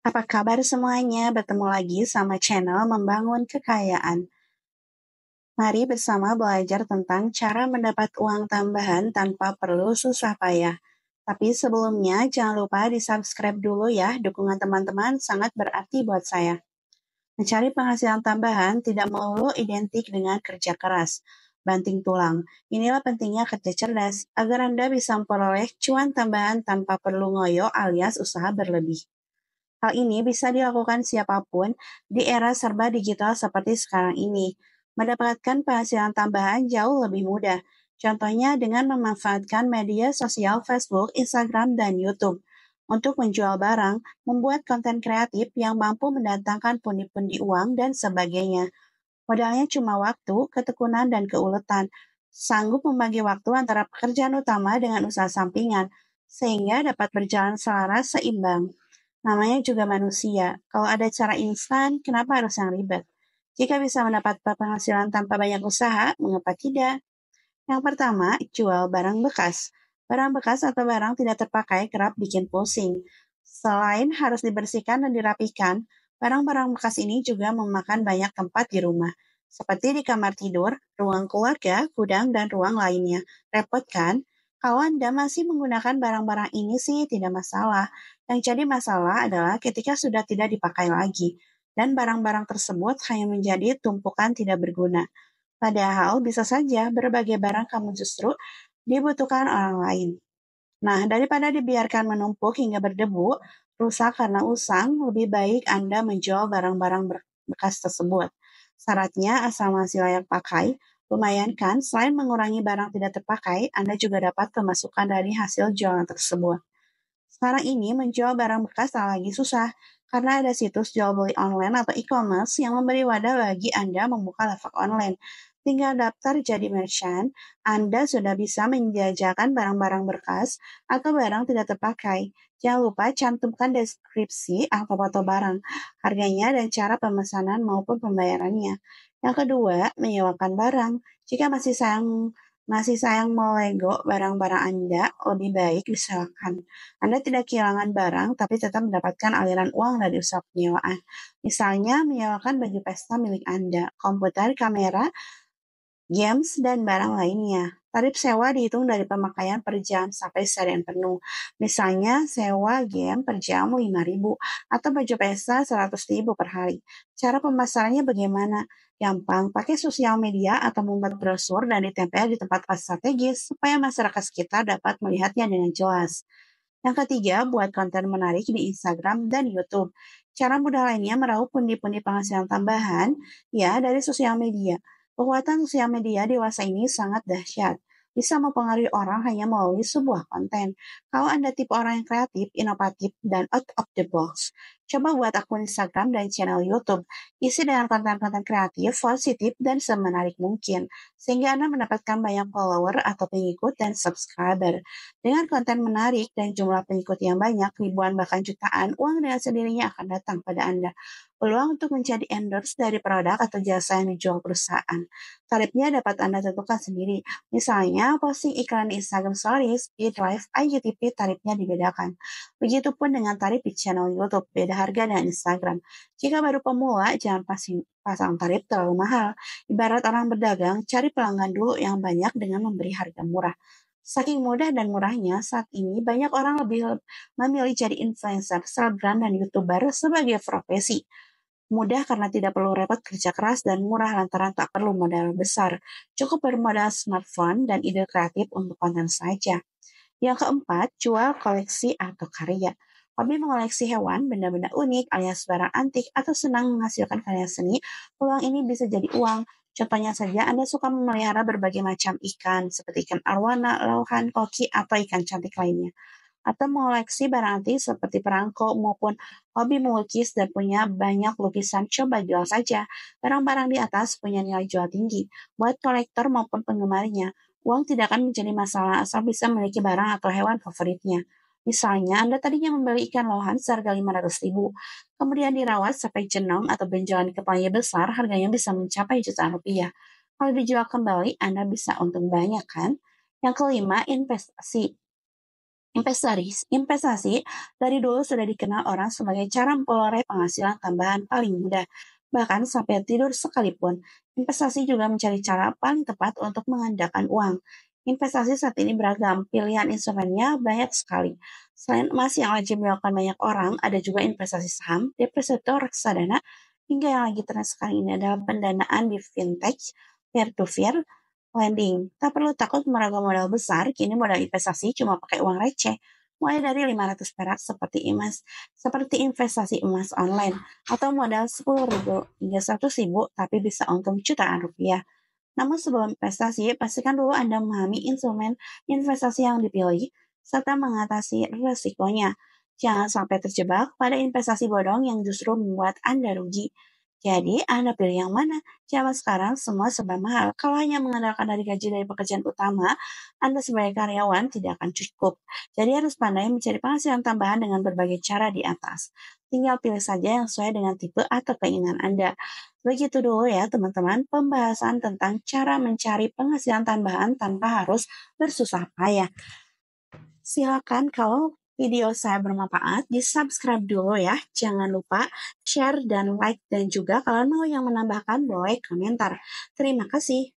Apa kabar semuanya? Bertemu lagi sama channel Membangun Kekayaan. Mari bersama belajar tentang cara mendapat uang tambahan tanpa perlu susah payah. Tapi sebelumnya jangan lupa di-subscribe dulu ya, dukungan teman-teman sangat berarti buat saya. Mencari penghasilan tambahan tidak melulu identik dengan kerja keras, banting tulang. Inilah pentingnya kerja cerdas, agar Anda bisa memperoleh cuan tambahan tanpa perlu ngoyo alias usaha berlebih. Hal ini bisa dilakukan siapapun di era serba digital seperti sekarang ini. Mendapatkan penghasilan tambahan jauh lebih mudah. Contohnya dengan memanfaatkan media sosial Facebook, Instagram, dan YouTube untuk menjual barang, membuat konten kreatif yang mampu mendatangkan pundi-pundi uang, dan sebagainya. Modalnya cuma waktu, ketekunan, dan keuletan. Sanggup membagi waktu antara pekerjaan utama dengan usaha sampingan, sehingga dapat berjalan selaras seimbang. Namanya juga manusia. Kalau ada cara instan, kenapa harus yang ribet? Jika bisa mendapat penghasilan tanpa banyak usaha, mengapa tidak? Yang pertama, jual barang bekas. Barang bekas atau barang tidak terpakai kerap bikin pusing. Selain harus dibersihkan dan dirapikan, barang-barang bekas ini juga memakan banyak tempat di rumah, seperti di kamar tidur, ruang keluarga, gudang, dan ruang lainnya. Repot kan? Kalau Anda masih menggunakan barang-barang ini sih tidak masalah. Yang jadi masalah adalah ketika sudah tidak dipakai lagi, dan barang-barang tersebut hanya menjadi tumpukan tidak berguna. Padahal bisa saja berbagai barang kamu justru dibutuhkan orang lain. Nah, daripada dibiarkan menumpuk hingga berdebu, rusak karena usang, lebih baik Anda menjual barang-barang bekas tersebut. Syaratnya asal masih layak pakai, lumayan kan selain mengurangi barang tidak terpakai, Anda juga dapat pemasukan dari hasil jualan tersebut. Sekarang ini menjual barang bekas tak lagi susah, karena ada situs jual beli online atau e-commerce yang memberi wadah bagi Anda membuka lapak online. Tinggal daftar jadi merchant, Anda sudah bisa menjajakan barang-barang bekas atau barang tidak terpakai. Jangan lupa cantumkan deskripsi atau foto barang, harganya dan cara pemesanan maupun pembayarannya. Yang kedua, menyewakan barang. Jika masih sayang melego barang-barang Anda, lebih baik disewakan. Anda tidak kehilangan barang, tapi tetap mendapatkan aliran uang dari usaha penyewaan. Misalnya, menyewakan baju pesta milik Anda, komputer, kamera, games, dan barang lainnya. Tarif sewa dihitung dari pemakaian per jam sampai seharian penuh. Misalnya, sewa game per jam 5.000 atau baju pesta 100.000 per hari. Cara pemasarannya bagaimana? Gampang, pakai sosial media atau membuat brosur dan ditempel di tempat strategis supaya masyarakat sekitar dapat melihatnya dengan jelas. Yang ketiga, buat konten menarik di Instagram dan YouTube. Cara mudah lainnya meraup pundi-pundi penghasilan tambahan ya dari sosial media. Kekuatan sosial media dewasa ini sangat dahsyat. Bisa mempengaruhi orang hanya melalui sebuah konten. Kalau Anda tipe orang yang kreatif, inovatif, dan out of the box, coba buat akun Instagram dan channel YouTube. Isi dengan konten-konten kreatif, positif, dan semenarik mungkin. Sehingga Anda mendapatkan banyak follower atau pengikut dan subscriber. Dengan konten menarik dan jumlah pengikut yang banyak, ribuan bahkan jutaan, uang dengan sendirinya akan datang pada Anda. Peluang untuk menjadi endorse dari produk atau jasa yang dijual perusahaan. Tarifnya dapat Anda tentukan sendiri. Misalnya, posting iklan di Instagram Stories, feed live, IGTV, tarifnya dibedakan. Begitupun dengan tarif di channel YouTube, beda harga dengan Instagram. Jika baru pemula, jangan pasang tarif terlalu mahal. Ibarat orang berdagang, cari pelanggan dulu yang banyak dengan memberi harga murah. Saking mudah dan murahnya, saat ini banyak orang lebih memilih jadi influencer, selebgram, dan youtuber sebagai profesi. Mudah karena tidak perlu repot kerja keras dan murah lantaran tak perlu modal besar. Cukup bermodal smartphone dan ide kreatif untuk konten saja. Yang keempat, jual koleksi atau karya. Hobi mengoleksi hewan, benda-benda unik, alias barang antik, atau senang menghasilkan karya seni, peluang ini bisa jadi uang. Contohnya saja, Anda suka memelihara berbagai macam ikan, seperti ikan arwana, lauhan, koki, atau ikan cantik lainnya. Atau mengoleksi barang antik seperti perangko maupun hobi melukis dan punya banyak lukisan, coba jual saja. Barang-barang di atas punya nilai jual tinggi. Buat kolektor maupun penggemarnya, uang tidak akan menjadi masalah asal bisa memiliki barang atau hewan favoritnya. Misalnya, Anda tadinya membeli ikan lohan seharga 500.000, kemudian dirawat sampai jenong atau benjolan kepalanya besar, harganya bisa mencapai jutaan rupiah. Kalau dijual kembali, Anda bisa untung banyak kan? Yang kelima, investasi. Investasi dari dulu sudah dikenal orang sebagai cara memperoleh penghasilan tambahan paling mudah. Bahkan sampai tidur sekalipun, investasi juga mencari cara paling tepat untuk mengandalkan uang. Investasi saat ini beragam, pilihan instrumennya banyak sekali. Selain emas yang wajib dilakukan banyak orang, ada juga investasi saham, deposito reksadana, hingga yang lagi tren sekarang ini adalah pendanaan di fintech, peer-to-peer, lending. Tak perlu takut merogoh modal besar, kini modal investasi cuma pakai uang receh. Mulai dari 500 perak seperti investasi emas online, atau modal 10.000 hingga 100.000 tapi bisa untung jutaan rupiah. Namun sebelum investasi, pastikan dulu Anda memahami instrumen investasi yang dipilih, serta mengatasi resikonya. Jangan sampai terjebak pada investasi bodong yang justru membuat Anda rugi. Jadi, Anda pilih yang mana? Zaman sekarang semua serba mahal. Kalau hanya mengandalkan dari gaji dari pekerjaan utama, Anda sebagai karyawan tidak akan cukup. Jadi harus pandai mencari penghasilan tambahan dengan berbagai cara di atas. Tinggal pilih saja yang sesuai dengan tipe atau keinginan Anda. Begitu dulu ya teman-teman, pembahasan tentang cara mencari penghasilan tambahan tanpa harus bersusah payah. Silakan kalau video saya bermanfaat, di-subscribe dulu ya. Jangan lupa share dan like, dan juga kalau mau yang menambahkan boleh komentar. Terima kasih.